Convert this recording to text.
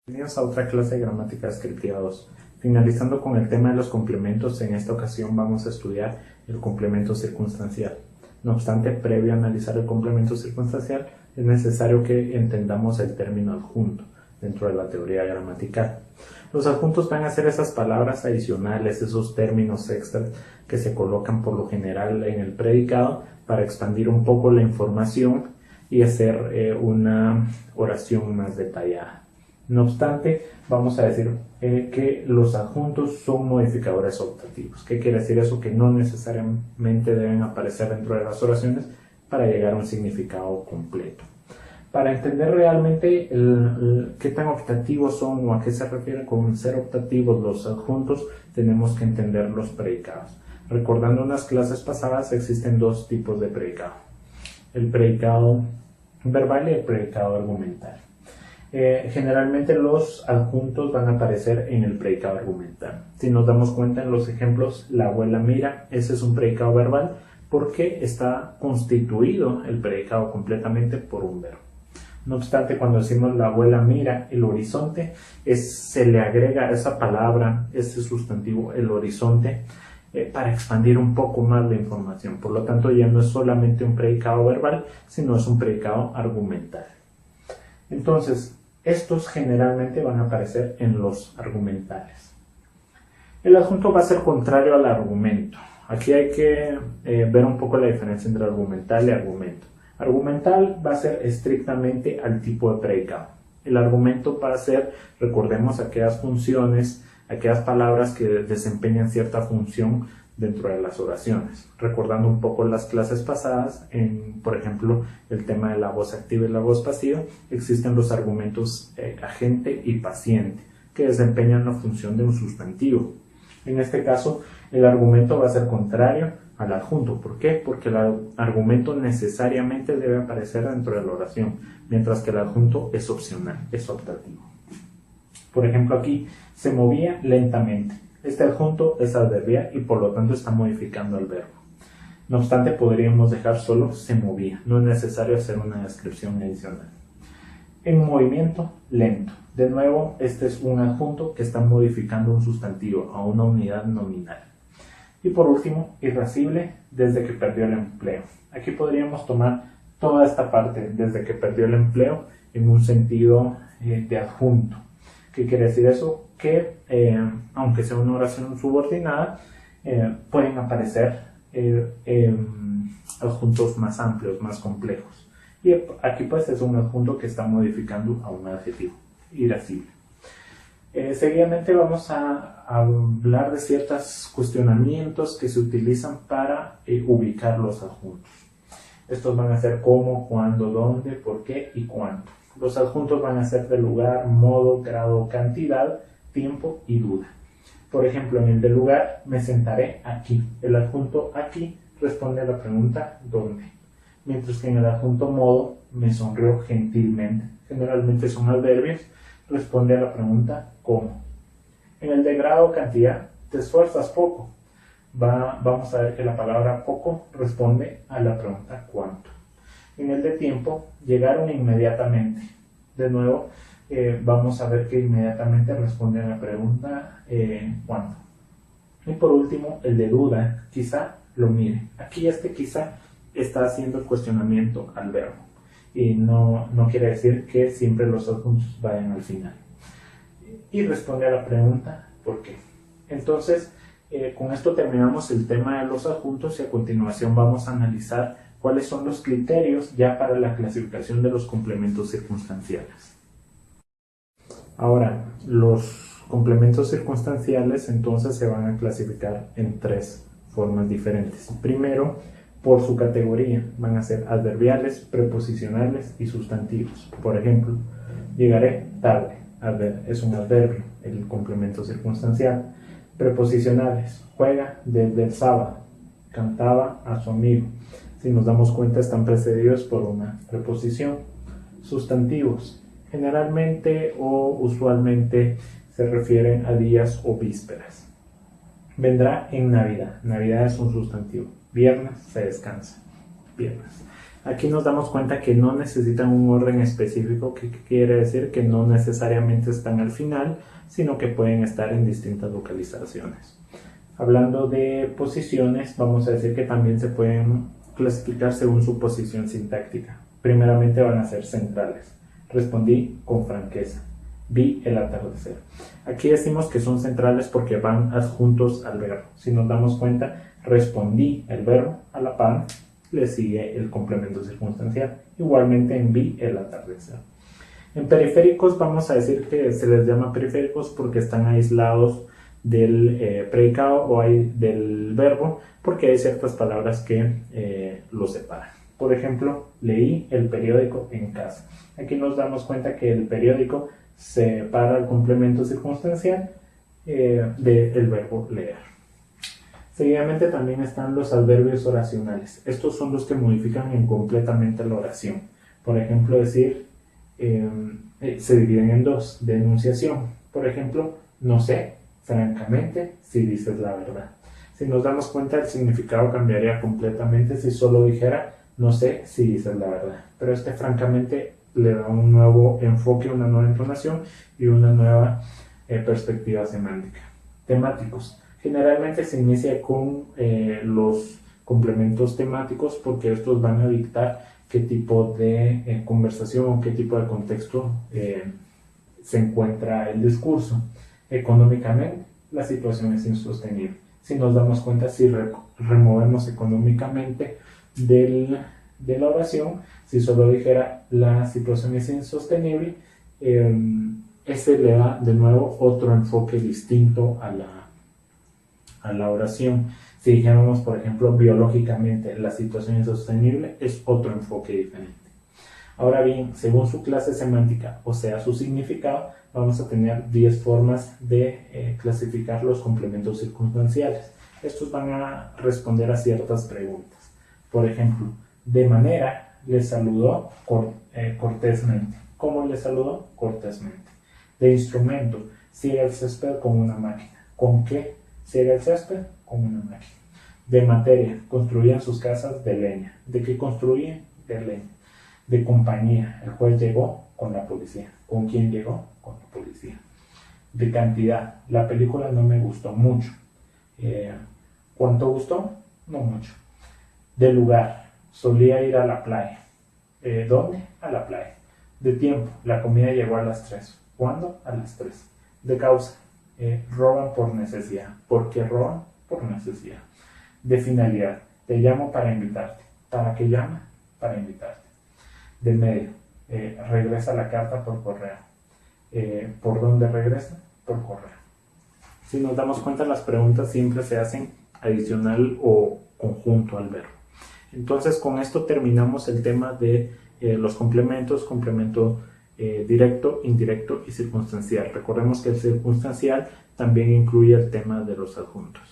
Bienvenidos a otra clase de gramática descriptiva 2. Finalizando con el tema de los complementos, en esta ocasión vamos a estudiar el complemento circunstancial. No obstante, previo a analizar el complemento circunstancial, es necesario que entendamos el término adjunto dentro de la teoría gramatical. Los adjuntos van a ser esas palabras adicionales, esos términos extras que se colocan por lo general en el predicado para expandir un poco la información y hacer una oración más detallada. No obstante, vamos a decir que los adjuntos son modificadores optativos. ¿Qué quiere decir eso? Que no necesariamente deben aparecer dentro de las oraciones para llegar a un significado completo. Para entender realmente qué tan optativos son o a qué se refiere con ser optativos los adjuntos, tenemos que entender los predicados. Recordando unas clases pasadas, existen dos tipos de predicado: el predicado verbal y el predicado argumental. Generalmente los adjuntos van a aparecer en el predicado argumental. Si nos damos cuenta en los ejemplos, la abuela mira, ese es un predicado verbal porque está constituido el predicado completamente por un verbo. No obstante, cuando decimos la abuela mira el horizonte, se le agrega esa palabra, ese sustantivo, el horizonte, para expandir un poco más la información. Por lo tanto, ya no es solamente un predicado verbal, sino es un predicado argumental. Entonces, estos generalmente van a aparecer en los argumentales. El adjunto va a ser contrario al argumento. Aquí hay que ver un poco la diferencia entre argumental y argumento. Argumental va a ser estrictamente al tipo de predicado. El argumento va a ser, recordemos, aquellas funciones, aquellas palabras que desempeñan cierta función dentro de las oraciones. Recordando un poco las clases pasadas, por ejemplo, el tema de la voz activa y la voz pasiva, existen los argumentos agente y paciente, que desempeñan la función de un sustantivo. En este caso, el argumento va a ser contrario al adjunto. ¿Por qué? Porque el argumento necesariamente debe aparecer dentro de la oración, mientras que el adjunto es opcional, es optativo. Por ejemplo, aquí se movía lentamente. Este adjunto es adverbial y por lo tanto está modificando el verbo. No obstante, podríamos dejar solo se movía. No es necesario hacer una descripción adicional. En movimiento lento. De nuevo, este es un adjunto que está modificando un sustantivo a una unidad nominal. Y por último, irascible desde que perdió el empleo. Aquí podríamos tomar toda esta parte, desde que perdió el empleo, en un sentido de adjunto. ¿Qué quiere decir eso? Que aunque sea una oración subordinada, pueden aparecer adjuntos más amplios, más complejos. Y aquí pues es un adjunto que está modificando a un adjetivo, irascible. Seguidamente vamos a hablar de ciertos cuestionamientos que se utilizan para ubicar los adjuntos. Estos van a ser cómo, cuándo, dónde, por qué y cuánto. Los adjuntos van a ser de lugar, modo, grado, cantidad, tiempo y duda. Por ejemplo, en el de lugar me sentaré aquí. El adjunto aquí responde a la pregunta ¿dónde? Mientras que en el adjunto modo me sonrió gentilmente. Generalmente son adverbios, responde a la pregunta ¿cómo? En el de grado cantidad te esfuerzas poco. Vamos a ver que la palabra poco responde a la pregunta ¿cuánto? En el de tiempo, llegaron inmediatamente. De nuevo, vamos a ver que inmediatamente responde a la pregunta ¿cuándo? Y por último, el de duda, quizá lo mire. Aquí quizá está haciendo el cuestionamiento al verbo. Y no quiere decir que siempre los adjuntos vayan al final. Y responde a la pregunta ¿por qué? Entonces, con esto terminamos el tema de los adjuntos y a continuación vamos a analizar cuáles son los criterios ya para la clasificación de los complementos circunstanciales. Ahora, los complementos circunstanciales entonces se van a clasificar en tres formas diferentes. Primero, por su categoría, van a ser adverbiales, preposicionales y sustantivos. Por ejemplo, llegaré tarde, es un adverbio, el complemento circunstancial. Preposicionales, juega desde el sábado, cantaba a su amigo. Si nos damos cuenta, están precedidos por una preposición. Sustantivos, generalmente o usualmente se refieren a días o vísperas. Vendrá en Navidad. Navidad es un sustantivo. Viernes se descansa. Viernes. Aquí nos damos cuenta que no necesitan un orden específico, que quiere decir que no necesariamente están al final, sino que pueden estar en distintas localizaciones. Hablando de posiciones, vamos a decir que también se pueden clasificar según su posición sintáctica. Primeramente van a ser centrales. Respondí con franqueza. Vi el atardecer. Aquí decimos que son centrales porque van adjuntos al verbo. Si nos damos cuenta, respondí el verbo, a la par le sigue el complemento circunstancial. Igualmente en vi el atardecer. En periféricos vamos a decir que se les llama periféricos porque están aislados del predicado o del verbo, porque hay ciertas palabras que los separan. Por ejemplo, leí el periódico en casa. Aquí nos damos cuenta que el periódico separa el complemento circunstancial del verbo leer. Seguidamente también están los adverbios oracionales. Estos son los que modifican completamente la oración. Por ejemplo, decir, se dividen en dos, de enunciación. Por ejemplo, no sé, francamente, si dices la verdad. Si nos damos cuenta, el significado cambiaría completamente si solo dijera, no sé si dices la verdad. Pero francamente, le da un nuevo enfoque, una nueva entonación y una nueva perspectiva semántica. Temáticos. Generalmente se inicia con los complementos temáticos porque estos van a dictar qué tipo de conversación o qué tipo de contexto se encuentra el discurso. Económicamente, la situación es insostenible. Si nos damos cuenta, si removemos económicamente de la oración, si solo dijera la situación es insostenible, ese le da de nuevo otro enfoque distinto a la oración. Si dijéramos, por ejemplo, biológicamente la situación insostenible, es otro enfoque diferente. Ahora bien, según su clase semántica, o sea, su significado, vamos a tener 10 formas de clasificar los complementos circunstanciales. Estos van a responder a ciertas preguntas. Por ejemplo, de manera, le saludó cortésmente. ¿Cómo le saludó? Cortésmente. De instrumento, ciega el césped con una máquina. ¿Con qué ciega el césped? Con una máquina. De materia, construían sus casas de leña. ¿De qué construían? De leña. De compañía, el juez llegó con la policía. ¿Con quién llegó? Con la policía. De cantidad, la película no me gustó mucho. ¿Cuánto gustó? No mucho. De lugar, solía ir a la playa. ¿Dónde? A la playa. De tiempo, la comida llegó a las 3. ¿Cuándo? A las 3. De causa, roban por necesidad. ¿Por qué roban? Por necesidad. De finalidad, te llamo para invitarte. ¿Para qué llama? Para invitarte. De medio, regresa la carta por correo. ¿Por dónde regresa? Por correo. Si nos damos cuenta, las preguntas siempre se hacen adicional o conjunto al verbo. Entonces, con esto terminamos el tema de los complementos, complemento directo, indirecto y circunstancial. Recordemos que el circunstancial también incluye el tema de los adjuntos.